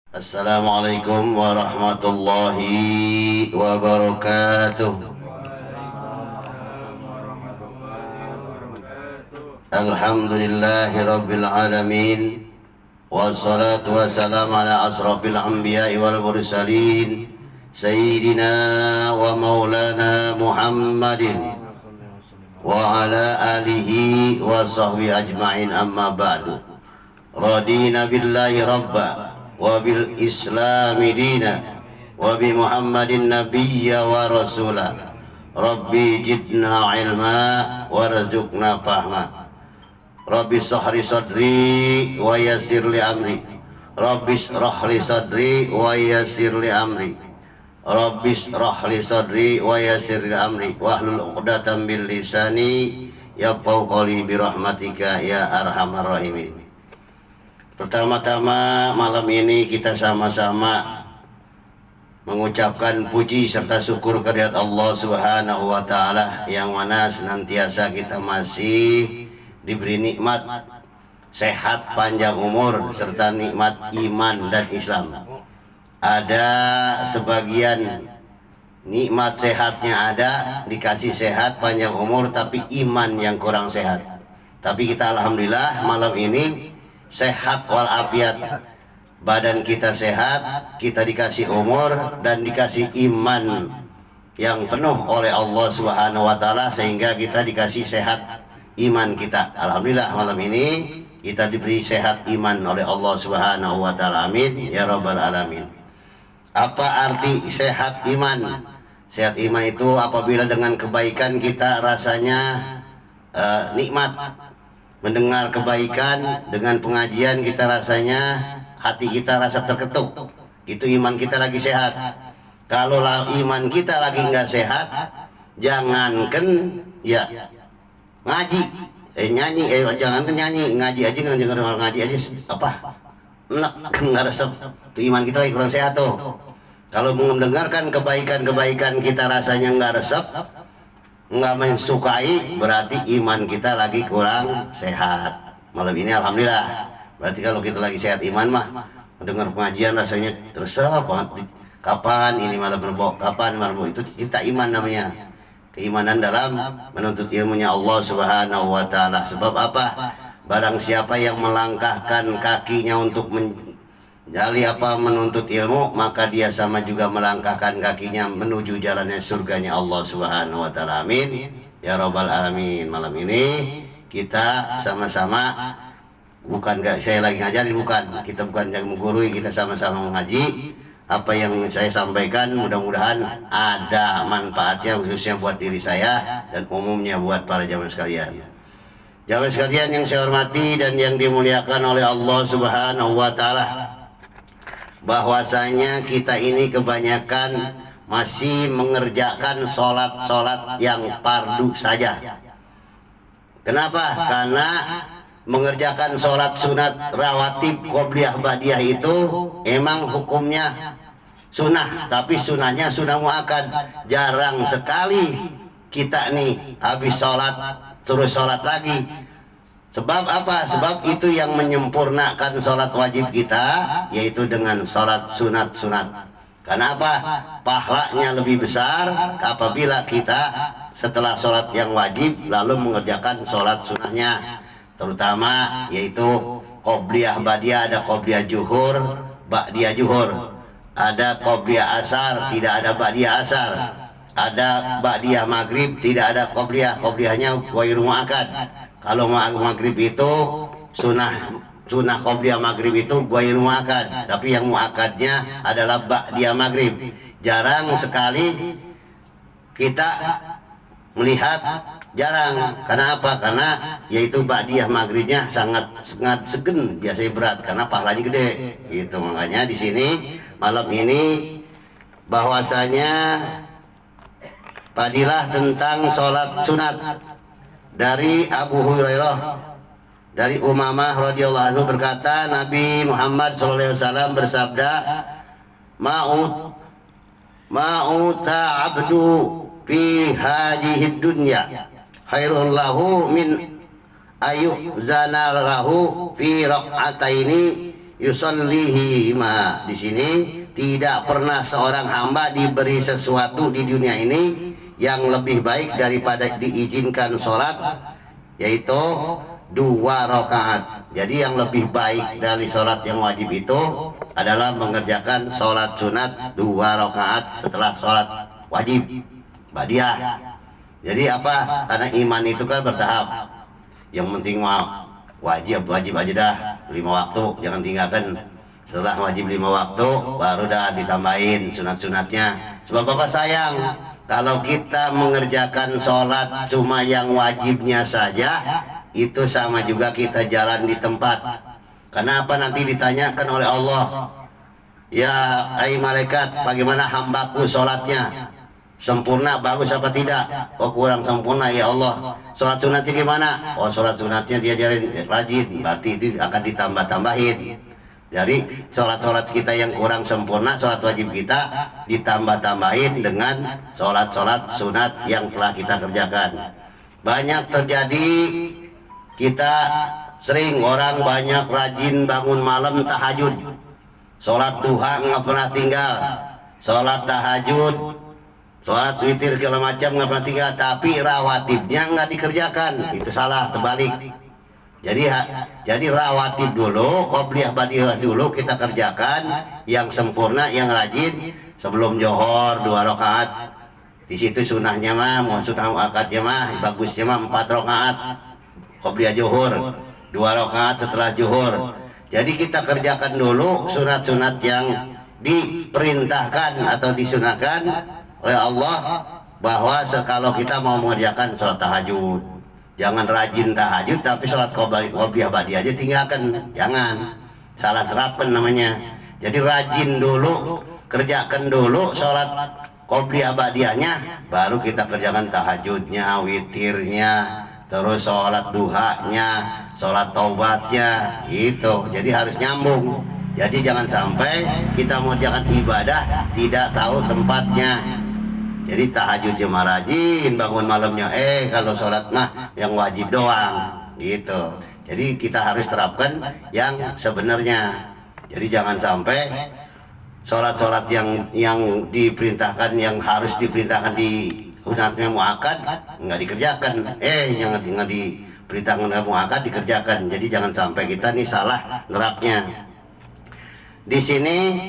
Assalamualaikum warahmatullahi wabarakatuh. Alhamdulillahi rabbil alamin. Wassalatu wassalamu ala asrafil anbiya'i wal mursalin Sayyidina wa maulana Muhammadin wa ala alihi wa sahbihi ajma'in, amma ba'du. Radina billahi rabba wa bil islami dina wa bi muhammadin nabiyya wa rasula. Rabbi jidna ilma warzuqna fahma. Rabbi shrah sadri wa yassir li amri. Rabbi shrah sadri wa yassir li amri. Rabbi shrah sadri wa yassir li amri wahlul 'uqdatam bil lisani yafqahu qawli bi rahmatika ya arhamar rahimin. Pertama-tama malam ini kita sama-sama mengucapkan puji serta syukur kehadirat Allah Subhanahu wa taala, yang mana senantiasa kita masih diberi nikmat sehat, panjang umur serta nikmat iman dan Islam. Ada sebagian nikmat sehatnya ada, dikasih sehat panjang umur, tapi iman yang kurang sehat. Tapi kita alhamdulillah malam ini sehat walafiat, badan kita sehat, kita dikasih umur dan dikasih iman yang penuh oleh Allah Subhanahu wa taala, sehingga kita dikasih sehat iman kita. Alhamdulillah malam ini kita diberi sehat iman oleh Allah Subhanahu wa taala. Amin ya rabbal alamin. Apa arti sehat iman? Sehat iman itu apabila dengan kebaikan kita rasanya nikmat. Mendengar kebaikan, dengan pengajian kita rasanya hati kita rasa terketuk. Itu iman kita lagi sehat. Kalau iman kita lagi nggak sehat, jangankan ya ngaji, nyanyi, jangankan nyanyi, ngaji aja ngaji aja apa? Nggak resep. Itu iman kita lagi kurang sehat tuh. Kalau mendengarkan kebaikan-kebaikan kita rasanya nggak resep, nggak mensukai, berarti iman kita lagi kurang sehat. Malam ini alhamdulillah, berarti kalau kita lagi sehat iman mah mendengar pengajian rasanya resep banget. Kapan ini malam berboh, kapan malam itu kita iman namanya. Keimanan dalam menuntut ilmunya Allah Subhanahu wa taala. Sebab apa? Barang siapa yang melangkahkan kakinya untuk menuntut ilmu, maka dia sama juga melangkahkan kakinya menuju jalannya surganya Allah Subhanahu wa taala. Amin ya rabbal alamin. Malam ini kita sama-sama, saya lagi ngajarin, kita bukan yang menggurui, kita sama-sama mengaji. Apa yang saya sampaikan mudah-mudahan ada manfaatnya, khususnya buat diri saya dan umumnya buat para jamaah sekalian. Jamaah sekalian yang saya hormati dan yang dimuliakan oleh Allah Subhanahu wa taala, bahwasanya kita ini kebanyakan masih mengerjakan sholat yang fardu saja. Kenapa? Karena mengerjakan sholat sunat rawatib qobliyah ba'diyah itu emang hukumnya sunnah, tapi sunnahnya sunnah muakkad. Jarang sekali kita nih habis sholat terus sholat lagi. Sebab apa? Sebab itu yang menyempurnakan sholat wajib kita, yaitu dengan sholat sunat-sunat. Kenapa? Pahalanya lebih besar apabila kita setelah sholat yang wajib lalu mengerjakan sholat sunahnya. Terutama yaitu qobliyah ba'diyah, ada qobliyah zuhur, ba'diyah zuhur. Ada qobliyah asar, tidak ada ba'diyah asar. Ada ba'diyah maghrib, tidak ada qobliyah, qobliyahnya ghairu muakkad. Kalau maghrib itu sunnah qobliyah maghrib itu ghairu muakkad, tapi yang muakkadnya adalah ba'diyah maghrib. Jarang sekali kita melihat, jarang. Karena apa? Karena yaitu ba'diyah maghribnya sangat segen, biasanya berat karena pahalanya gede. Gitu, makanya di sini malam ini bahwasanya fadilah tentang sholat sunat dari Abu Hurairah, dari Umamah radhiyallahu anhu berkata, Nabi Muhammad SAW bersabda, ma'uta abdu fi hadhihi dunya khairul lahu min ayuh zana lahu fi raq'ataini yusallihi. Di sini tidak pernah seorang hamba diberi sesuatu di dunia ini yang lebih baik daripada diizinkan sholat, yaitu 2 rakaat. Jadi yang lebih baik dari sholat yang wajib itu adalah mengerjakan sholat sunat 2 rakaat setelah sholat wajib badiah. Jadi apa? Karena iman itu kan bertahap. Yang penting mah wajib aja dah 5 waktu, jangan tinggalkan. Setelah wajib 5 waktu baru dah ditambahin sunat-sunatnya. Sebab Bapak sayang kalau kita mengerjakan sholat cuma yang wajibnya saja, itu sama juga kita jalan di tempat. Kenapa nanti ditanyakan oleh Allah, ya hai malaikat, bagaimana hambaku sholatnya? Sempurna, bagus apa tidak? Oh kurang sempurna ya Allah. Sholat sunatnya gimana? Oh sholat sunatnya dia jalan rajin, berarti itu akan ditambah-tambahin. Jadi sholat-sholat kita yang kurang sempurna, sholat wajib kita ditambah-tambahin dengan sholat-sholat sunat yang telah kita kerjakan. Banyak terjadi, kita sering orang banyak rajin bangun malam tahajud, sholat duha nggak pernah tinggal, sholat tahajud, sholat witir segala macam nggak pernah tinggal, tapi rawatibnya nggak dikerjakan. Itu salah, terbalik. Jadi rawatib dulu, qobliyah badiah dulu kita kerjakan yang sempurna, yang rajin. Sebelum johor 2 rakaat. Di situ sunahnya mah, mau sunah akadnya mah, bagusnya mah 4 rakaat. Qobliyah johor 2 rakaat setelah johor. Jadi kita kerjakan dulu sunat-sunat yang diperintahkan atau disunahkan oleh Allah, bahwa kalau kita mau mengerjakan sholat tahajud, jangan rajin tahajud tapi sholat qobliyah badiah aja tinggalkan, jangan, salah terapkan namanya. Jadi rajin dulu, kerjakan dulu sholat qobliyah badiahnya, baru kita kerjakan tahajudnya, witirnya, terus sholat duhanya, sholat taubatnya, gitu. Jadi harus nyambung. Jadi jangan sampai kita mengerjakan ibadah tidak tahu tempatnya. Jadi tahajud cuma rajin, bangun malamnya kalau sholat mah yang wajib doang, gitu. Jadi kita harus terapkan yang sebenarnya. Jadi jangan sampai sholat-sholat yang diperintahkan, yang harus diperintahkan di sunatnya muakkad nggak dikerjakan, yang nggak diperintahkan muakkad dikerjakan. Jadi jangan sampai kita nih salah nerapnya. Di sini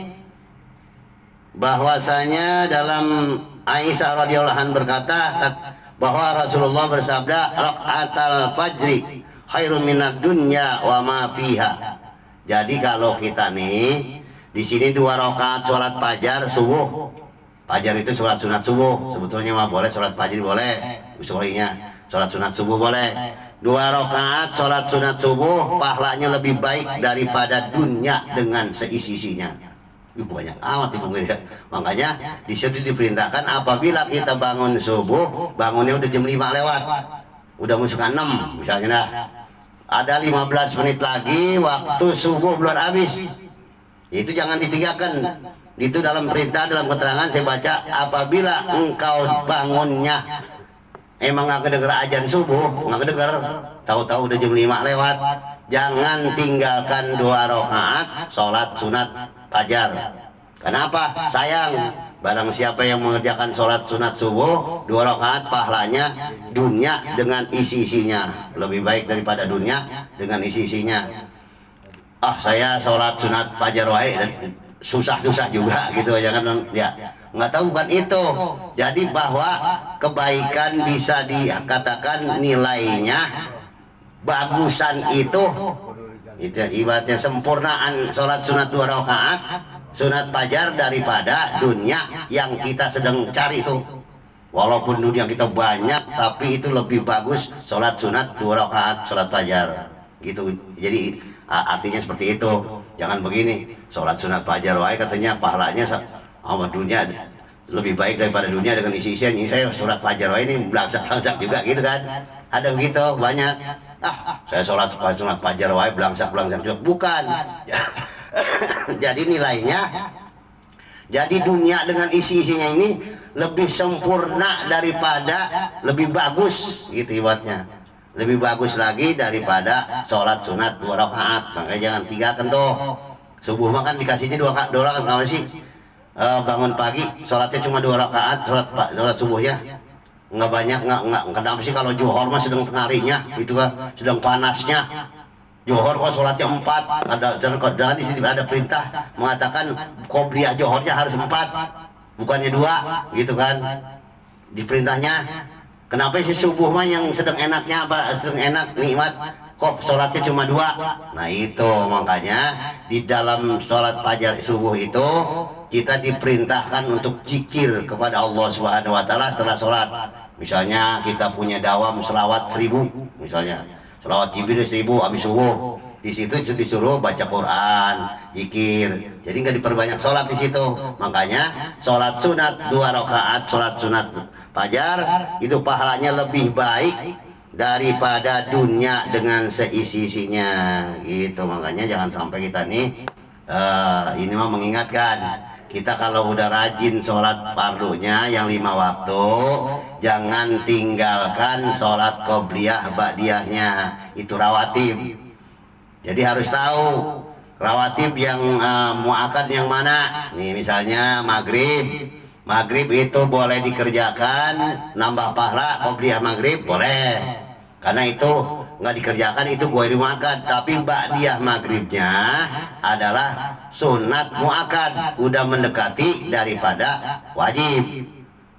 bahwasanya dalam Aisyah radhiyallahu anha berkata bahwa Rasulullah bersabda, rakaatal fajri khairun minad dunya wa ma fiha. Jadi kalau kita nih di sini 2 rakaat sholat fajar subuh. Fajar itu sholat sunat subuh. Sebetulnya mah boleh sholat fajar, boleh usulinya. Sholat sunat subuh boleh. 2 rakaat sholat sunat subuh pahalanya lebih baik daripada dunia dengan seisi-isinya. Banyak amat ibu. Makanya di situ diperintahkan apabila kita bangun subuh, bangunnya udah jam 5 lewat, udah masuk 6 misalnya dah. Ada 15 menit lagi waktu subuh belum habis. Itu jangan ditinggalkan. Itu dalam perintah, dalam keterangan saya baca, apabila engkau bangunnya emang nggak kedengar ajan subuh, nggak kedengar, tahu-tahu udah jam 5 lewat, jangan tinggalkan 2 rakaat sholat sunat fajar. Kenapa? Sayang, barang siapa yang mengerjakan sholat sunat subuh 2 rakaat, pahalanya dunia dengan isi-isinya lebih baik daripada dunia dengan isi-isinya. Saya sholat sunat fajar wae susah-susah juga gitu, jangan ya. Nggak tahu bukan itu. Jadi bahwa kebaikan bisa dikatakan nilainya bagusan itu ibaratnya sempurnaan sholat sunat 2 rakaat sunat fajar daripada dunia yang kita sedang cari itu. Walaupun dunia kita banyak, tapi itu lebih bagus sholat sunat 2 rakaat sholat fajar gitu. Jadi artinya seperti itu. Jangan begini, sholat sunat fajar wae katanya pahalanya sama dunia lebih baik daripada dunia dengan isi-isinya. Saya sholat fajar wae ini belangsak-belangsak juga gitu kan. Ada begitu banyak. Saya sholat sunat fajar wae belangsak-belangsak juga. Bukan. Jadi nilainya, jadi dunia dengan isi-isinya ini lebih sempurna daripada, lebih bagus gitu ibaratnya, lebih bagus lagi daripada sholat sunat 2 rakaat. Makanya jangan tinggalkan tuh. Subuh mah kan dikasihnya dua rakaat kenapa sih? Bangun pagi sholatnya cuma 2 rakaat, sholat subuhnya nggak banyak, nggak kenapa sih? Kalau Johor mah sedang tengarinya itu kan, sedang panasnya. Johor kok sholatnya 4, ada di sini ada perintah mengatakan qobliyah Johornya harus 4, bukannya 2 gitu kan di perintahnya. Kenapa sih subuh mah yang sedang enaknya apa, sedang enak nikmat, kok sholatnya cuma 2? Nah itu makanya di dalam sholat fajar subuh itu kita diperintahkan untuk zikir kepada Allah Subhanahu wa taala setelah sholat. Misalnya kita punya dawam selawat 1000, misalnya selawat Jibril 1000 habis subuh, di situ disuruh baca Quran, zikir. Jadi nggak diperbanyak sholat di situ. Makanya sholat sunat 2 rakaat, sholat sunat fajar itu pahalanya lebih baik daripada dunia dengan seisi-isinya gitu. Makanya jangan sampai kita nih ini mah mengingatkan kita kalau udah rajin sholat fardunya yang 5 waktu, jangan tinggalkan sholat qobliyah ba'diyahnya, itu rawatib. Jadi harus tahu rawatib yang muakkad yang mana. Nih misalnya maghrib itu boleh dikerjakan, nambah pahala qobliyah maghrib boleh, karena itu nggak dikerjakan itu gue muakkad. Tapi ba'diyah maghribnya adalah sunat muakkad, udah mendekati daripada wajib.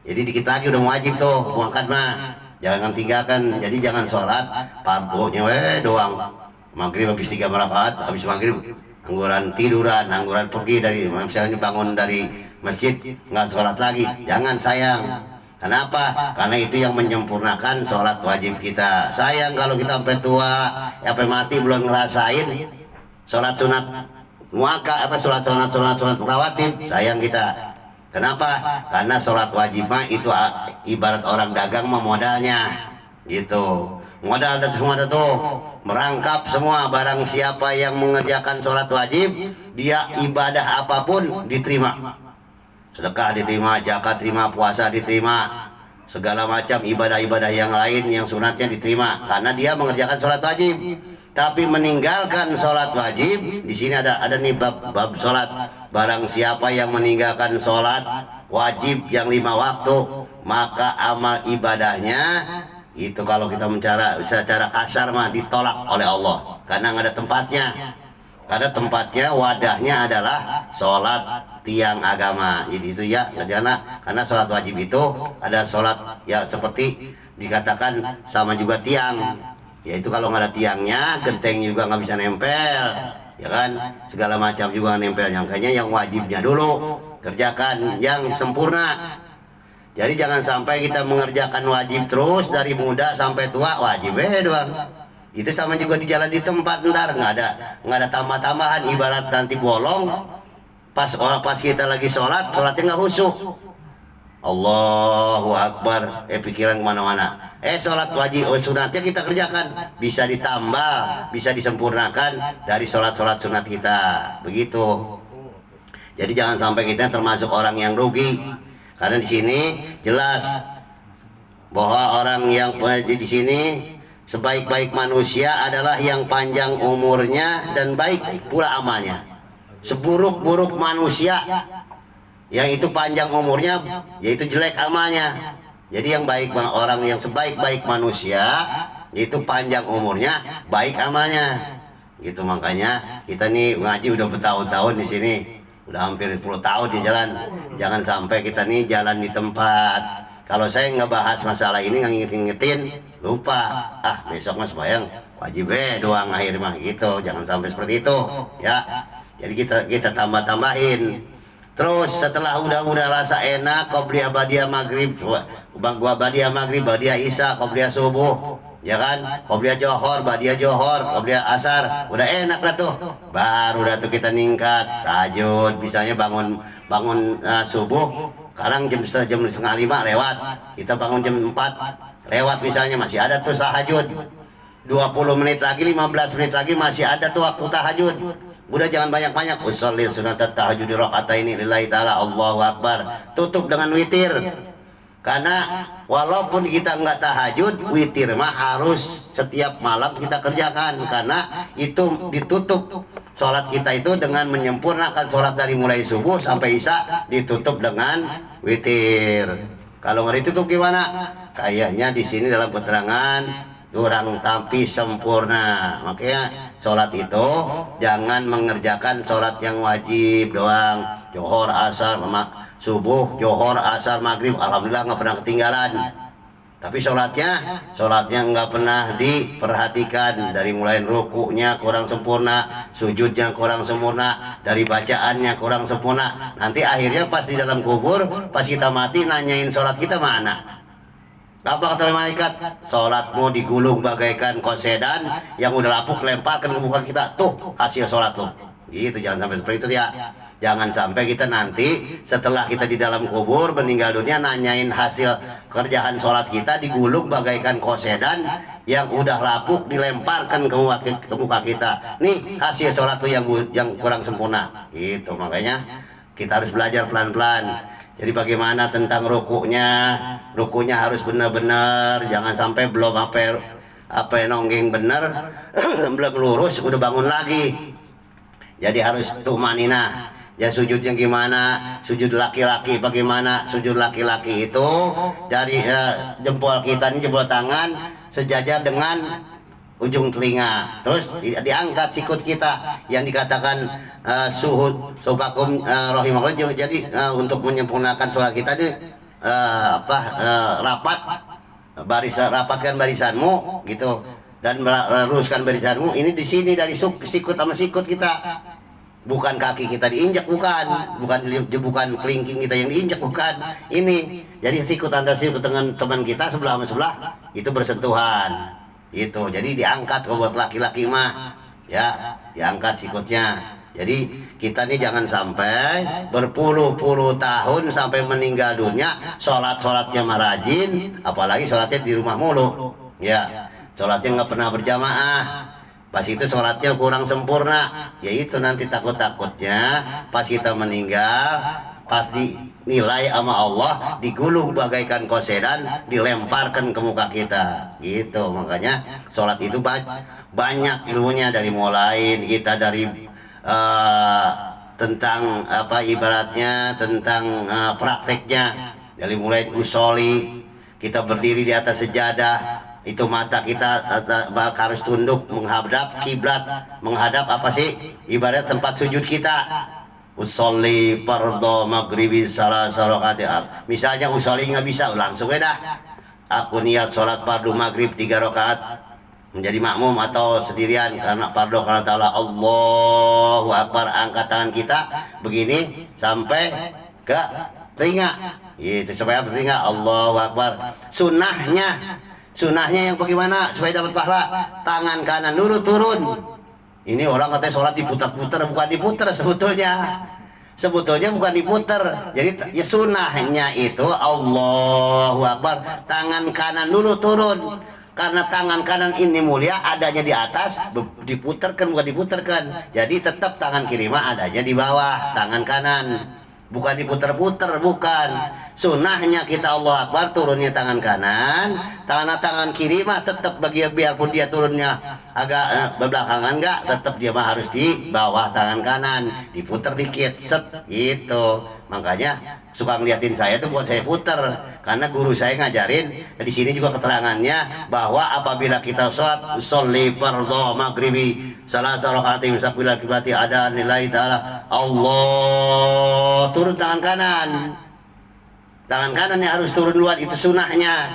Jadi dikit lagi udah wajib tuh muakkad mah, jangan tinggalkan. Jadi jangan sholat fardunya doang. Maghrib habis 3 rakaat, habis maghrib angguran tiduran, angguran pergi dari misalnya bangun dari masjid nggak sholat lagi, jangan sayang. Kenapa? Karena itu yang menyempurnakan sholat wajib kita. Sayang kalau kita sampai tua, sampai mati belum ngerasain sholat sunat muakkad, apa sholat sunat rawatib, sayang kita. Kenapa? Karena sholat wajib mah itu ibarat orang dagang mah modalnya, gitu. Modal dan semua itu merangkap semua. Barang siapa yang mengerjakan sholat wajib, dia ibadah apapun diterima. Sedekah diterima, zakat diterima, puasa diterima, segala macam ibadah-ibadah yang lain yang sunatnya diterima karena dia mengerjakan sholat wajib. Tapi meninggalkan sholat wajib, di sini ada nih bab sholat. Barang siapa yang meninggalkan sholat wajib yang 5 waktu, maka amal ibadahnya itu kalau kita secara kasar mah ditolak oleh Allah karena nggak ada tempatnya. Karena tempatnya wadahnya adalah sholat tiang agama. Jadi itu ya karena sholat wajib itu ada sholat ya seperti dikatakan sama juga tiang. Yaitu kalau nggak ada tiangnya, genteng juga nggak bisa nempel, ya kan? Segala macam juga nempelnya. Makanya yang wajibnya dulu kerjakan yang sempurna. Jadi jangan sampai kita mengerjakan wajib terus dari muda sampai tua wajib doang. Itu sama juga di jalan di tempat, ntar nggak ada tambah-tambahan, ibarat nanti bolong pas kita lagi sholatnya nggak khusyuk. Allahu Akbar, pikiran kemana-mana. Sholat wajib sunatnya kita kerjakan, bisa ditambah, bisa disempurnakan dari sholat sunat kita, begitu. Jadi jangan sampai kita termasuk orang yang rugi, karena di sini jelas bahwa orang yang di sini sebaik-baik manusia adalah yang panjang umurnya dan baik pula amalnya. Seburuk-buruk manusia yang itu panjang umurnya yaitu jelek amalnya. Jadi yang baik, orang yang sebaik-baik manusia itu panjang umurnya, baik amalnya. Gitu. Makanya kita nih ngaji udah bertahun-tahun di sini, udah hampir 10 tahun di jalan. Jangan sampai kita nih jalan di tempat. Kalau saya nggak bahas masalah ini, nggak ngingetin, lupa. Besok mas bayang wajib doang akhir mah gitu. Jangan sampai seperti itu, ya. Jadi kita tambah-tambahin. Terus setelah udah rasa enak, qobliyah ba'diyah maghrib, ba'diyah maghrib, ba'diyah isya, qobliyah subuh, ya kan? Qobliyah johor, ba'diyah johor, qobliyah asar, udah enak dah tuh. Baru dah tuh kita ningkat tahajud, misalnya bangun subuh. Sekarang jam 4:30 lewat, kita bangun jam 4 lewat misalnya, masih ada tuh tahajud 20 menit lagi, 15 menit lagi masih ada tuh waktu tahajud. Udah jangan banyak-banyak, usolli sunat tahajud rakaataini lillahi ta'ala, Allahu Akbar. Tutup dengan witir. Karena walaupun kita nggak tahajud, witir mah harus setiap malam kita kerjakan, karena itu ditutup sholat kita itu dengan menyempurnakan sholat dari mulai subuh sampai isya, ditutup dengan witir. Kalau nggak ditutup gimana? Kayaknya di sini dalam keterangan kurang tapi sempurna. Makanya sholat itu jangan mengerjakan sholat yang wajib doang, johor, asar, subuh, johor, asar, maghrib, alhamdulillah nggak pernah ketinggalan. Tapi sholatnya nggak pernah diperhatikan, dari mulai rukuknya kurang sempurna, sujudnya kurang sempurna, dari bacaannya kurang sempurna. Nanti akhirnya pas di dalam kubur, pas kita mati nanyain sholat kita mana? Apa kata malaikat? Sholatmu digulung bagaikan kosedan yang udah lapuk, lemparkan ke muka kita. Tuh hasil sholat lo. Gitu, jangan sampai seperti itu ya. Jangan sampai kita nanti setelah kita di dalam kubur meninggal dunia nanyain hasil kerjaan sholat kita digulung bagaikan kosedan yang udah lapuk dilemparkan ke muka kita. Nih hasil sholat tuh yang kurang sempurna. Gitu, makanya kita harus belajar pelan-pelan. Jadi bagaimana tentang rukuknya? Rukuknya harus benar-benar, jangan sampai belum apa nonggeng bener belum lurus udah bangun lagi. Jadi harus tumanina. Ya sujudnya gimana? Sujud laki-laki bagaimana? Sujud laki-laki itu dari jempol kita ini, jempol tangan sejajar dengan ujung telinga. Terus diangkat sikut kita yang dikatakan subakum rahimahullah. Jadi untuk menyempurnakan sholat kita ini rapatkan barisanmu gitu, dan meluruskan barisanmu. Ini di sini dari sikut sama sikut kita. Bukan kaki kita diinjak, bukan kelingking kita yang diinjak, bukan. Ini jadi sikut antara sikut dengan teman kita sebelah sama sebelah itu bersentuhan. Itu jadi diangkat kalau buat laki-laki mah ya, diangkat sikutnya. Jadi kita nih jangan sampai berpuluh-puluh tahun sampai meninggal dunia sholatnya rajin, apalagi sholatnya di rumah mulu ya, sholatnya nggak pernah berjamaah. Pas itu sholatnya kurang sempurna, yaitu nanti takut-takutnya pas kita meninggal, pas dinilai sama Allah, digulung bagaikan kosedan, dilemparkan ke muka kita. Gitu, makanya sholat itu banyak ilmunya, dari mulai kita dari tentang apa ibaratnya, tentang prakteknya, dari mulai usoli, kita berdiri di atas sejadah. Itu mata kita harus tunduk menghadap kiblat, menghadap apa sih ibarat tempat sujud kita. Usolli fardhu maghribi salasa rakaat. Misalnya usolli nggak bisa, langsung dah aku niat sholat fardu maghrib 3 rakaat, menjadi makmum atau sendirian karena fardu, karena ta'ala Allahu Akbar, angkat tangan kita begini sampai ke telinga. Itu supaya telinga Allahu Akbar. Sunnahnya yang bagaimana supaya dapat pahala? Tangan kanan dulu turun. Ini orang katanya sholat diputar-putar, bukan diputar sebetulnya bukan diputar. Jadi ya sunnahnya itu Allahu Akbar, tangan kanan dulu turun. Karena tangan kanan ini mulia adanya di atas, diputarkan bukan diputarkan. Jadi tetap tangan kiri mah adanya di bawah tangan kanan, bukan diputar-putar, bukan. Sunnahnya kita Allah Akbar turunnya tangan kanan, tangan kiri mah tetap biarpun dia turunnya agak berbelakangan enggak, tetap dia mah harus di bawah tangan kanan, diputar dikit, set gitu. Makanya suka ngeliatin saya tuh buat saya putar, karena guru saya ngajarin di sini juga keterangannya bahwa apabila kita sholat sholli fardhu maghribi salasa rakaatin sabila kiblati ada nilai ta'ala Allah, turun tangan kanan yang harus turun duluan, itu sunnahnya.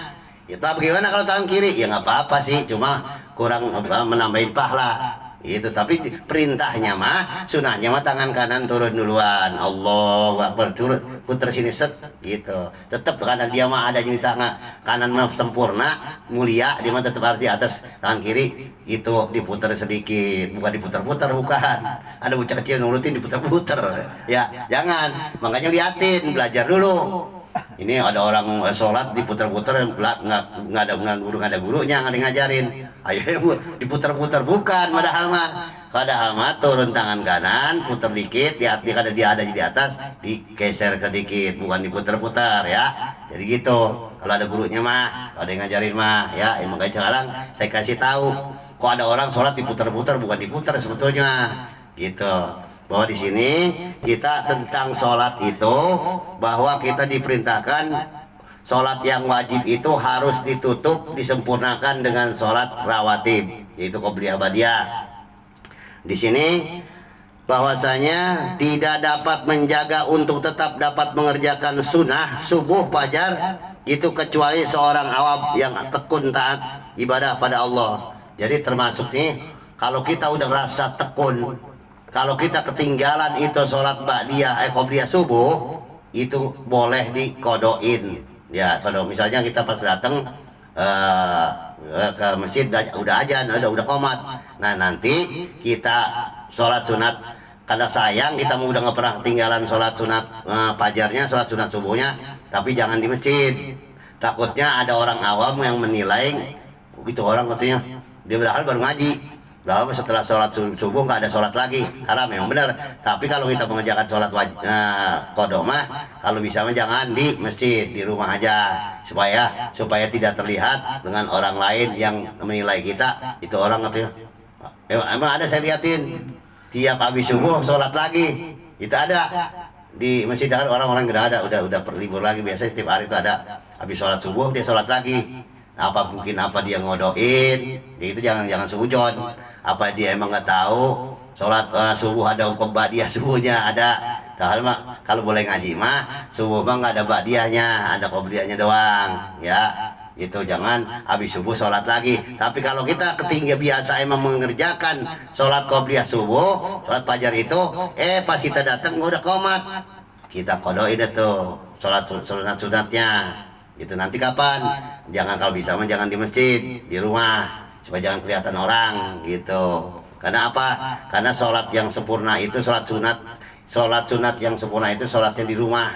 Ya bagaimana kalau tangan kiri? Ya nggak apa-apa sih, cuma kurang menambahin pahala itu. Tapi perintahnya mah, sunnahnya mah tangan kanan turun duluan, Allahu Akbar, turun putar sini set gitu. Tetap kanan dia mah ada di tangan kanan mah sempurna mulia, dia mah tetap harus di atas tangan kiri itu diputar sedikit, bukan diputar-putar, bukan. Ada bocah kecil nurutin diputar-putar ya, jangan. Makanya liatin, belajar dulu. Ini ada orang sholat diputar-putar, nggak ada gurunya, nggak ada ngajarin. Ayo diputar-putar, bukan. Padahal mah Padahal mah turun tangan kanan, putar dikit, kada dia ada di atas, digeser sedikit, bukan diputar-putar ya. Jadi gitu. Kalau ada gurunya mah, kalau ada yang ngajarin mah ya, makanya sekarang saya kasih tahu. Kok ada orang sholat diputar-putar, bukan diputar sebetulnya. Gitu. Bahwa di sini kita tentang sholat itu, bahwa kita diperintahkan sholat yang wajib itu harus ditutup, disempurnakan dengan sholat rawatib, yaitu qobliyah ba'diyah. Di sini bahwasanya tidak dapat menjaga untuk tetap dapat mengerjakan sunnah subuh fajar itu kecuali seorang awam yang tekun taat ibadah pada Allah. Jadi termasuk nih, kalau kita udah merasa tekun, kalau kita ketinggalan itu sholat ba'diyah qobliyah subuh, itu boleh dikodoin ya. Kalau misalnya kita pas datang ke masjid udah ajan, udah qomat, nah nanti kita sholat sunat, karena sayang kita udah nggak pernah ketinggalan sholat sunat fajarnya, sholat sunat subuhnya, tapi jangan di masjid. Takutnya ada orang awam yang menilai itu orang katanya dia baru ngaji, bahwa setelah sholat subuh nggak ada sholat lagi. Karena memang benar, tapi kalau kita mengerjakan sholat qodho mah, kalau bisa mah jangan di masjid, di rumah aja, supaya tidak terlihat dengan orang lain yang menilai kita itu orang katanya. Emang ada, saya liatin tiap habis subuh sholat lagi, itu ada di masjid. Kan orang-orang udah libur lagi, biasanya tiap hari itu ada habis sholat subuh dia sholat lagi. Apa mungkin dia ngodoin, itu jangan suujon. Apa dia emang nggak tahu sholat subuh ada hukum ba'diyah subuhnya ada. Kalau boleh ngaji mah subuh mah nggak ada ba'diyahnya, ada qobliyahnya doang ya. Itu jangan habis subuh sholat lagi. Tapi kalau kita ketinggian biasa emang mengerjakan sholat qobliyah subuh, sholat fajar itu, pas kita datang udah qomat, kita kodoin itu sholat sunatnya. Itu nanti kapan? Jangan, kalau bisa mah jangan di masjid, di rumah, supaya jangan kelihatan orang gitu. Karena apa? Karena sholat yang sempurna itu sholat sunat yang sempurna itu sholatnya di rumah,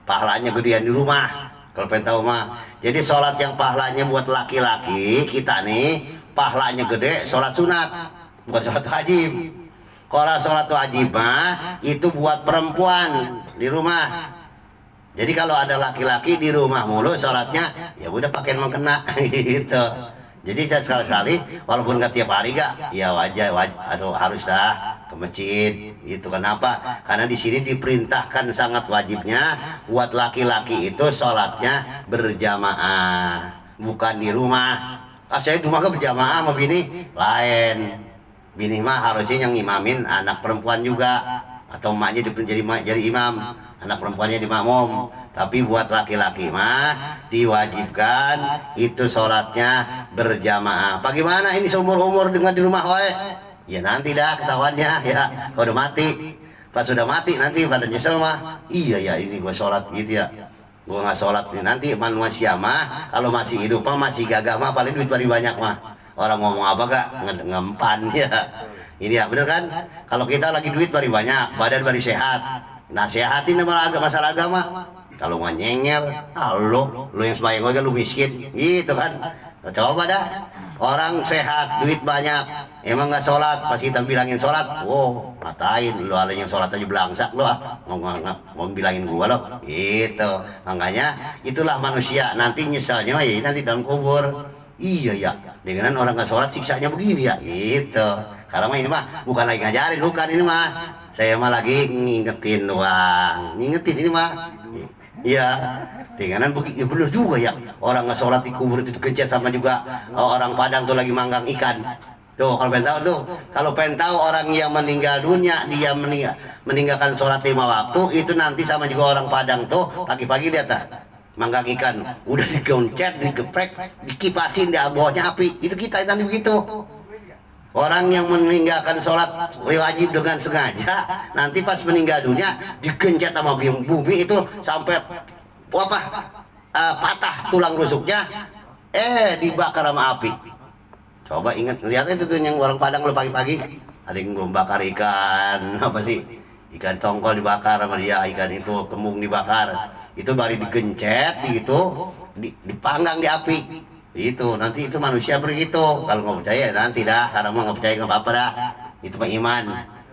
pahalanya gedean di rumah. Kalau pengen tahu mah, jadi sholat yang pahalanya buat laki-laki kita nih, pahalanya gede sholat sunat, bukan sholat wajib. Kalau sholat wajib mah itu buat perempuan di rumah. Jadi kalau ada laki-laki di rumah mulu sholatnya, ya udah pakai mengkena gitu. Jadi sekali-sekali, walaupun nggak tiap hari ya harus dah ke masjid gitu. Kenapa? Karena di sini diperintahkan sangat wajibnya buat laki-laki itu sholatnya berjamaah, bukan di rumah. Saya di rumah berjamaah sama bini lain. Bini mah harusnya yang imamin anak perempuan juga, atau emaknya jadi imam, anak perempuannya di makmum. Tapi buat laki-laki mah diwajibkan itu sholatnya berjamaah. Bagaimana ini seumur-umur dengan di rumah wae? Ya nanti dah ketahuannya ya, kalau udah mati. Pas sudah mati nanti pada nyesel mah, iya ya ini gua sholat gitu ya, gua nggak sholat. Nanti manusia mah kalau masih hidup mah masih gagah mah paling duit paling banyak mah. Orang ngomong apa gak ngempan ya. Ini ya bener kan? Kalau kita lagi duit paling banyak, badan paling sehat, nasehatin masalah agama. Kalau nggak nyengel, lu yang sembahyang aja lu miskin, gitu kan? Coba dah, orang sehat, duit banyak, emang nggak sholat, pas kita bilangin sholat, wow, ngatain lu ada yang sholat aja belangsak lu mau bilangin gua lo, gitu. Makanya itulah manusia, nanti nyesalnya ya nanti dalam kubur. Iya ya, dengan orang nggak sholat siksanya begini ya, gitu. Karena mah ini mah bukan lagi ngajarin, bukan ini mah. Saya mah lagi ngingetin doang, ngingetin ini mah. Iya, dengan begitu ya bener juga ya. Orang nggak sholat di kubur itu kencet, sama juga orang Padang tuh lagi manggang ikan. Tuh kalau pengen tahu tuh, kalau pengen tahu orang yang meninggal dunia dia meninggalkan sholat 5 waktu itu nanti sama juga orang Padang tuh pagi-pagi lihat tak manggang ikan udah digoncet, digeprek, dikipasin di bawahnya api. Itu kita nanti begitu. Orang yang meninggalkan sholat wajib dengan sengaja, nanti pas meninggal dunia digencet sama bumi itu sampai patah tulang rusuknya, dibakar sama api. Coba ingat, lihat itu tuh yang orang Padang lo pagi-pagi ada yang membakar ikan ikan tongkol dibakar sama dia, ikan itu kembung dibakar, itu baru digencet gitu, dipanggang di api. Itu nanti itu manusia begitu. Kalau nggak percaya nanti dah, karena mau nggak percaya nggak apa-apa dah. itu mah iman.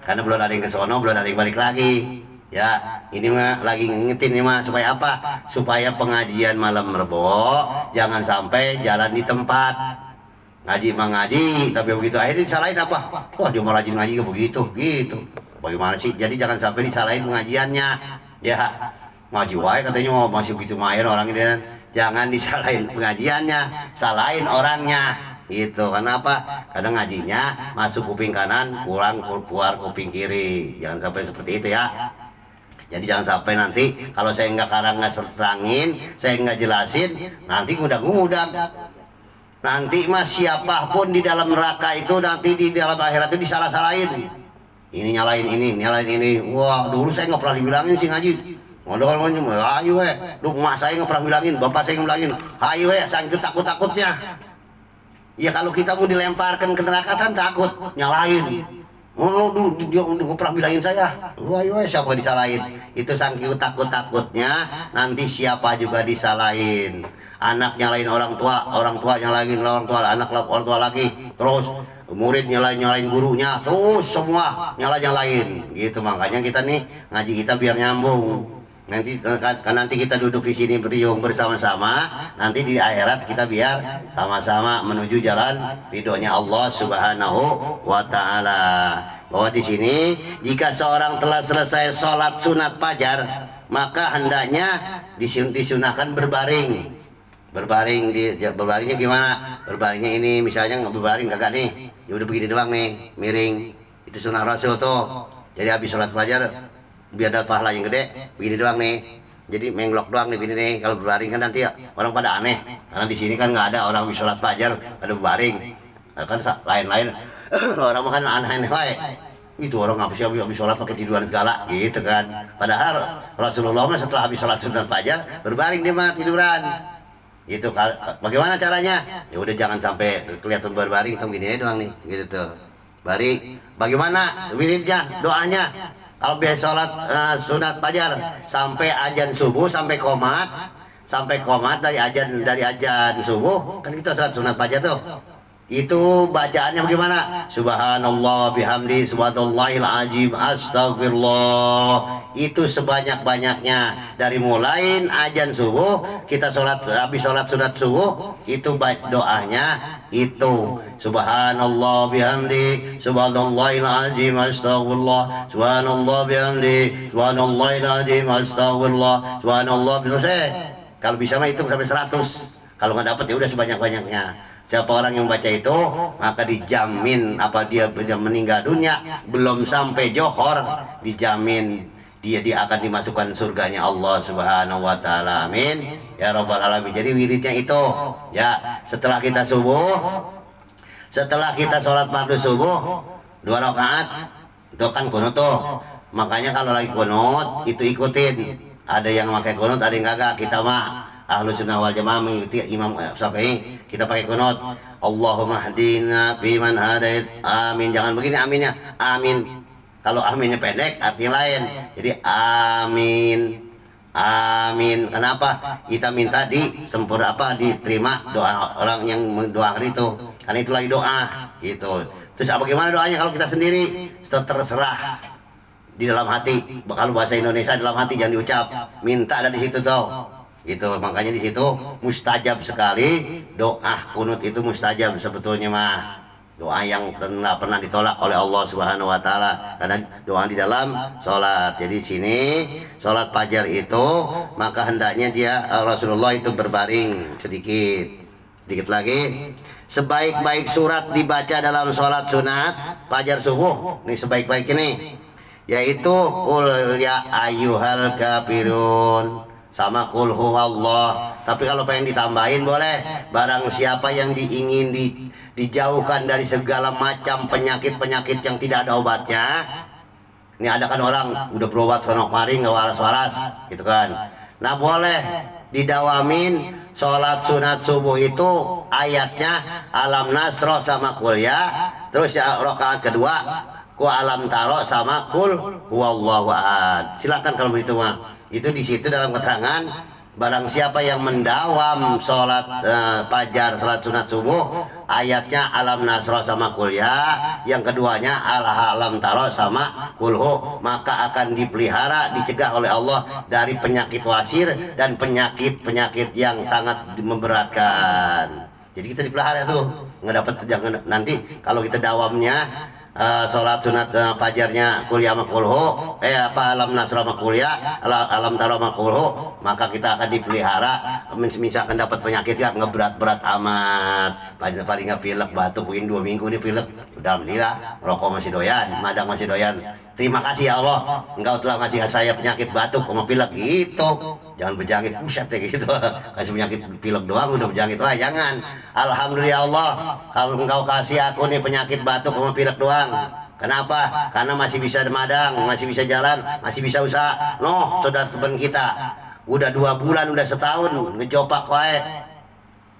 Karena belum ada yang ke sono, belum ada yang balik lagi. Ya, ini mah lagi ngingetin ini mah supaya apa? Supaya pengajian malam Rebo jangan sampai jalan di tempat. Ngaji mah ngaji, tapi begitu akhirnya disalahin apa? Wah, dia mau rajin ngaji begitu, gitu. Bagaimana sih? Jadi jangan sampai disalahin pengajiannya. Ya, ngaji wae katanya oh, masih begitu main orang ini. Jangan disalahin pengajiannya, salahin orangnya. Gitu. Kenapa? Kadang ngajinya masuk kuping kanan, keluar kuping kiri. Jangan sampai seperti itu ya. Jadi jangan sampai nanti kalau saya nggak serangin, saya nggak jelasin, nanti ngudang-ngudang. Nanti mas siapapun di dalam neraka itu nanti di dalam akhirat itu disalah-salahin. Ini nyalain ini. Wah, dulu saya nggak pernah dibilangin sih ngaji. Modal ayo duh mak saya nggak pernah bilangin, bapak saya nggak bilangin. Ayo saya takut-takutnya. Ya kalau kita mau dilemparkan ke neraka kan takut nyalain. Oh, dia nggak pernah bilangin saya. Wah, siapa disalahin? Itu saking takut-takutnya nanti siapa juga disalahin. Anak nyalain orang tua nyalain orang tua, anak orang tua lagi. Terus murid nyalain gurunya, terus semua nyalain. Gitu makanya kita nih ngaji kita biar nyambung. Nanti kita duduk di sini beriung bersama-sama, nanti di akhirat kita biar sama-sama menuju jalan ridhonya Allah Subhanahu wa taala. Bahwa di sini jika seorang telah selesai sholat sunat fajar, maka hendaknya disunahkan berbaring. Berbaringnya gimana? Berbaringnya ini misalnya nggak berbaring kagak nih, ya udah begini doang nih, miring. Itu sunnah Rasul tuh. Jadi habis sholat fajar biar dapat pahala yang gede, begini doang nih. Jadi menglok doang nih begini nih. Kalau berbaring kan nanti ya, orang pada aneh. Karena di sini kan nggak ada orang habis sholat fajar pada berbaring. Kan lain-lain. Orang makan aneh-aneh wae. Itu orang habis sholat pakai tiduran segala gitu kan. Padahal Rasulullah setelah habis sholat sunat fajar berbaring dia mah tiduran. Gitu. Bagaimana caranya? Ya udah jangan sampai kelihatan berbaring, itu begini doang nih, gitu tuh. Bagaimana wiridnya, doanya? Kalau biasa sholat sunat fajar sampai azan subuh, sampai komat dari azan subuh kan kita sholat sunat fajar tuh. Itu bacaannya bagaimana? Subhanallah bihamdi subhanallahil azim astagfirullah. Itu sebanyak-banyaknya dari mulai azan subuh kita habis sholat sunat subuh itu doanya itu subhanallah bihamdi subhanallahil azim astagfirullah subhanallah bihamdi subhanallahil azim astagfirullah subhanallah selesai. Kalau bisa mah hitung sampai 100. Kalau nggak dapat ya udah sebanyak-banyaknya. Siapa orang yang baca itu maka dijamin apa dia meninggal dunia belum sampai johor dijamin dia akan dimasukkan surganya Allah Subhanahu wa taala. Amin ya rabbal alamin. Jadi wiridnya itu ya setelah kita sholat maghrib subuh 2 rakaat itu kan kunut tuh. Makanya kalau lagi kunut itu ikutin. Ada yang pakai kunut, ada yang kagak. Kita mah Ahlu Sunnah wal Jamaah mengikuti Imam Syafi'i, kita pakai kunut. Allahumma hdina fiman hadait. Amin. Jangan begini aminnya. Amin. Kalau aminnya pendek artinya lain. Jadi amin. Amin. Kenapa? Kita minta diterima doa orang yang mendoakan itu. Karena itu lagi doa gitu. Terus bagaimana doanya kalau kita sendiri? Terserah di dalam hati. Kalau bahasa Indonesia dalam hati jangan diucap. Minta dari situ tuh. Gitu, makanya di situ mustajab sekali doa kunut itu mustajab sebetulnya mah doa yang tidak pernah ditolak oleh Allah Subhanahu wa taala karena doa di dalam sholat. Jadi sini sholat fajar itu maka hendaknya Rasulullah itu berbaring sedikit lagi. Sebaik-baik surat dibaca dalam sholat sunat fajar subuh nih sebaik-baik ini yaitu qul ya ayyuhal kafirun sama qul huwallah. Tapi kalau pengen ditambahin boleh. Barang siapa yang ingin dijauhkan dari segala macam penyakit-penyakit yang tidak ada obatnya. Ini ada kan orang udah berobat sono kemari nggak waras-waras gitu kan. Nah boleh didawamin sholat sunat subuh itu ayatnya alam nasroh sama qul ya. Terus ya rakaat kedua ku alam taro sama qul huwallahu ahad. Silakan kalau begitu mah. Itu di situ dalam keterangan Barang siapa yang mendawam sholat fajar, sholat sunat subuh, ayatnya alam nasroh sama kuliah, yang keduanya alam taro sama kulhu, maka akan dipelihara, dicegah oleh Allah dari penyakit wasir dan penyakit-penyakit yang sangat memberatkan. Jadi kita dipelihara tuh, nggak dapat, jangan nanti kalau kita dawamnya sholat sunat fajarnya kuliah sama kulhu, alam nasrah sama kuliah, alam taro sama kulhu, maka kita akan dipelihara. Misalkan dapat penyakit ya ngeberat-berat amat, paling nggak pilek batuk mungkin 2 minggu nih pilek, udah alhamdulillah, rokok masih doyan, madang masih doyan, terima kasih ya Allah, engkau telah ngasih saya penyakit batuk sama pilek gitu. Jangan berjangkit, buset ya gitu. Kasih penyakit pilek doang udah berjangkit, wah jangan. Alhamdulillah Allah, kalau engkau kasih aku nih penyakit batuk sama pilek doang. Kenapa? Karena masih bisa madang, masih bisa jalan, masih bisa usaha. Noh, saudara teman kita udah 2 bulan, udah setahun ngejopak wae,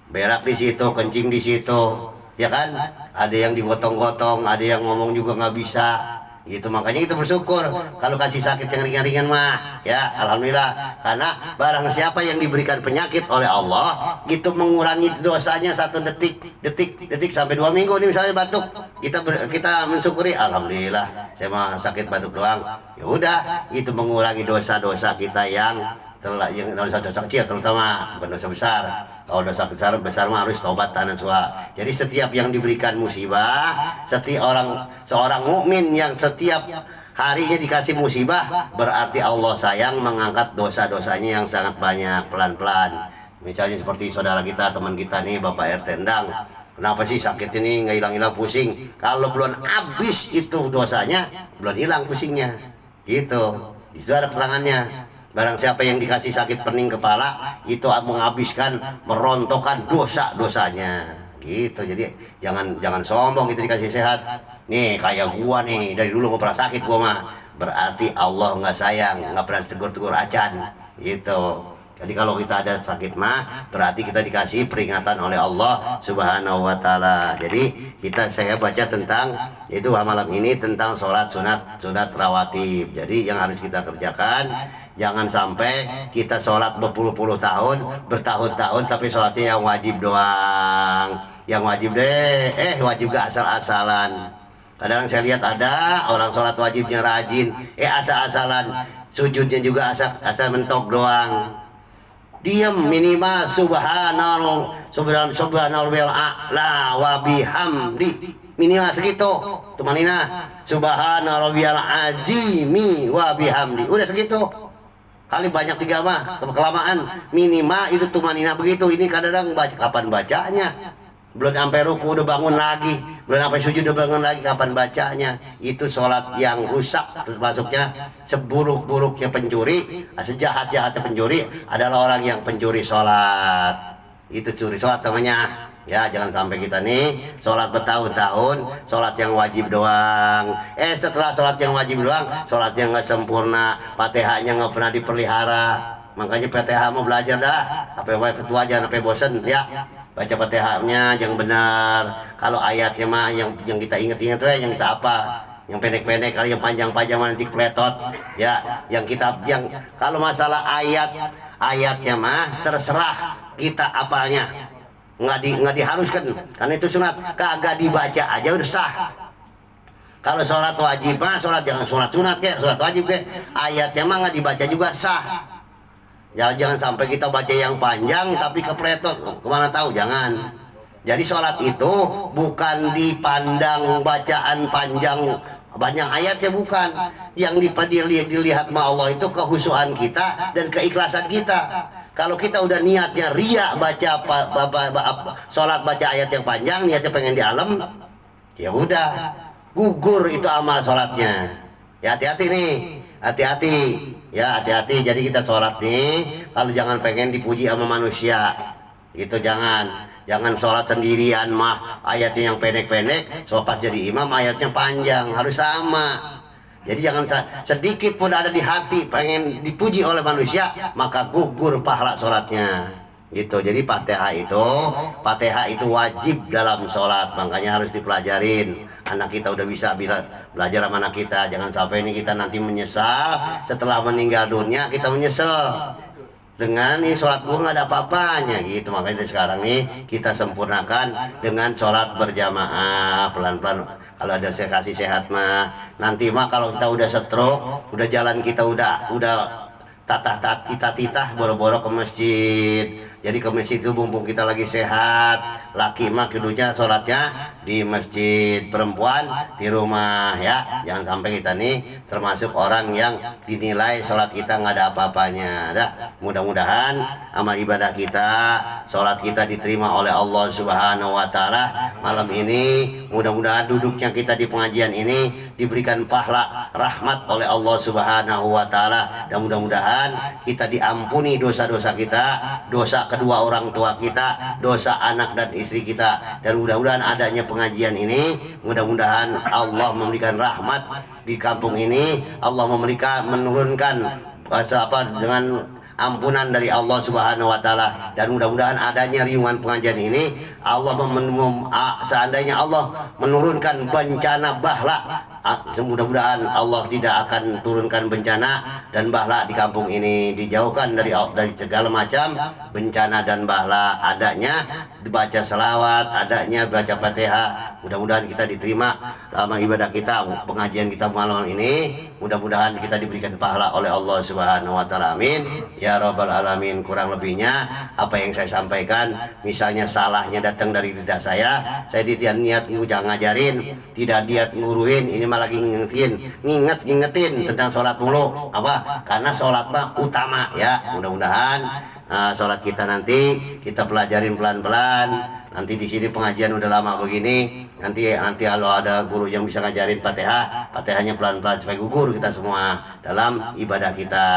berak di situ, kencing di situ, ya kan? Ada yang digotong-gotong, ada yang ngomong juga nggak bisa. Gitu, makanya kita bersyukur kalau kasih sakit yang ringan-ringan mah ya alhamdulillah, karena barang siapa yang diberikan penyakit oleh Allah itu mengurangi dosanya 1 detik sampai 2 minggu nih misalnya batuk, kita mensyukuri alhamdulillah saya mah sakit batuk doang, ya udah itu mengurangi dosa-dosa kita yang dosa-dosa kecil, terutama bukan dosa besar. Kalau dosa besar mah harus taubat tanan suha. Jadi setiap yang diberikan musibah, seorang mukmin yang setiap harinya dikasih musibah, berarti Allah sayang mengangkat dosa-dosanya yang sangat banyak pelan-pelan. Misalnya seperti saudara kita, teman kita nih, Bapak RT Endang. Kenapa sih sakit ini nggak hilang-hilang pusing? Kalau belum habis itu dosanya, belum hilang pusingnya. Gitu. Di situ ada keterangannya. Barang siapa yang dikasih sakit pening kepala, itu menghabiskan, merontokkan dosa-dosanya. Gitu. Jadi jangan sombong gitu dikasih sehat. Nih kayak gua nih, dari dulu gak pernah sakit gua mah. Berarti Allah nggak sayang, nggak pernah tegur-tegur acan. Gitu. Jadi kalau kita ada sakit mah, berarti kita dikasih peringatan oleh Allah Subhanahu wa Ta'ala. Jadi saya baca tentang itu malam ini tentang sholat sunat rawatib. Jadi yang harus kita kerjakan, jangan sampai kita sholat berpuluh-puluh tahun, bertahun-tahun, tapi sholatnya yang wajib doang. Yang wajib wajib gak asal-asalan. Kadang saya lihat ada orang sholat wajibnya rajin, asal-asalan, sujudnya juga asal mentok doang. Diam minimal subhanallah a'la wa bihamdi, minimal segitu. Tumanina subhanallahil azimi wa bihamdi, udah segitu. Kali banyak 3 mah kelamaan, minimal itu tumanina begitu. Ini kadang baca, kapan bacanya? Belum sampai ruku udah bangun lagi, belum sampai sujud udah bangun lagi, kapan bacanya? Itu sholat yang rusak. Terus masuknya seburuk-buruknya pencuri, sejahat-jahatnya pencuri adalah orang yang pencuri sholat. Itu curi sholat namanya. Ya jangan sampai kita nih sholat bertahun-tahun, sholat yang wajib doang. Setelah sholat yang wajib doang, sholat yang nggak sempurna, Fatihahnya nggak pernah dipelihara. Makanya Fatihah mau belajar dah, apa petua jangan sampai bosen ya. Baca Fatihahnya yang benar. Kalau ayatnya mah yang kita ingat-ingat yang kita apa, yang pendek-pendek, kalau yang panjang-panjang nanti kepletot ya. Yang kalau masalah ayatnya mah terserah kita apalnya, nggak diharuskan karena itu sunat, kagak dibaca aja udah sah. Kalau sholat wajib mah jangan sholat sunat sholat wajib ayatnya mah nggak dibaca juga sah. Jangan sampai kita baca yang panjang tapi kepletot, kemana tahu, jangan. Jadi sholat itu bukan dipandang bacaan panjang banyak ayatnya, bukan. Yang dilihat sama Allah itu kehusuan kita dan keikhlasan kita. Kalau kita udah niatnya ria baca sholat baca ayat yang panjang, niatnya pengen di alam, ya udah gugur itu amal sholatnya. Ya hati-hati nih, hati-hati. Ya hati-hati. Jadi kita sholat nih, kalau jangan pengen dipuji sama manusia gitu, jangan sholat sendirian mah ayatnya yang pendek-pendek, so pas jadi imam ayatnya panjang, harus sama. Jadi jangan sedikit pun ada di hati pengen dipuji oleh manusia, maka gugur pahala sholatnya gitu. Jadi Fatihah itu wajib dalam sholat, makanya harus dipelajarin. Anak kita udah bisa belajar sama anak kita. Jangan sampai ini kita nanti menyesal setelah meninggal dunia, kita menyesal dengan ini sholat gua nggak ada apa-apanya gitu. Makanya dari sekarang nih kita sempurnakan dengan sholat berjamaah pelan-pelan. Kalau ada saya kasih sehat mah, nanti mah kalau kita udah stroke, udah jalan kita udah titah boro-boro ke masjid. Jadi ke masjid itu mumpung kita lagi sehat. Laki mah kudunya sholatnya di masjid, perempuan di rumah ya. Jangan sampai kita nih termasuk orang yang dinilai sholat kita nggak ada apa-apanya. Mudah-mudahan amal ibadah kita, sholat kita diterima oleh Allah Subhanahu Wa Taala malam ini. Mudah-mudahan duduknya kita di pengajian ini diberikan pahala rahmat oleh Allah Subhanahu Wa Taala, dan mudah-mudahan kita diampuni dosa-dosa kita, dosa kedua orang tua kita, dosa anak dan istri kita, dan mudah-mudahan adanya pengajian ini, mudah-mudahan Allah memberikan rahmat di kampung ini, Allah menurunkan dengan ampunan dari Allah Subhanahu Wa Taala, dan mudah-mudahan adanya riungan pengajian ini Allah seandainya Allah menurunkan bencana bahla, mudah-mudahan Allah tidak akan turunkan bencana dan bahla di kampung ini, dijauhkan dari segala macam bencana dan bahla. Adanya dibaca selawat, adanya baca Fatihah, mudah-mudahan kita diterima dalam ibadah kita, pengajian kita malam ini, mudah-mudahan kita diberikan pahala oleh Allah Subhanahu Wa Taala. Amin ya rabbal alamin. Kurang lebihnya apa yang saya sampaikan, misalnya salahnya datang dari lidah saya tidak niat ngajarin, tidak niat nguruin, ini malah lagi ngingetin tentang sholat mulu, apa? Karena sholat mah utama ya. Mudah-mudahan sholat kita nanti kita pelajarin pelan-pelan. Nanti di sini pengajian udah lama begini, nanti kalau ada guru yang bisa ngajarin Fatihahnya pelan-pelan supaya gugur kita semua dalam ibadah kita.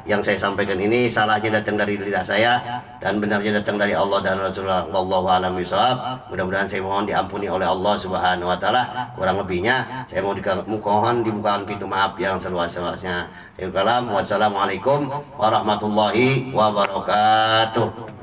Yang saya sampaikan ini salahnya datang dari lidah saya dan benarnya datang dari Allah dan Rasulullah. Wallahu a'lam bishawab. Mudah-mudahan saya mohon diampuni oleh Allah Subhanahu Wa Taala. Kurang lebihnya saya mohon dibukakan pintu maaf yang seluas-luasnya. Wassalamualaikum warahmatullahi wabarakatuh.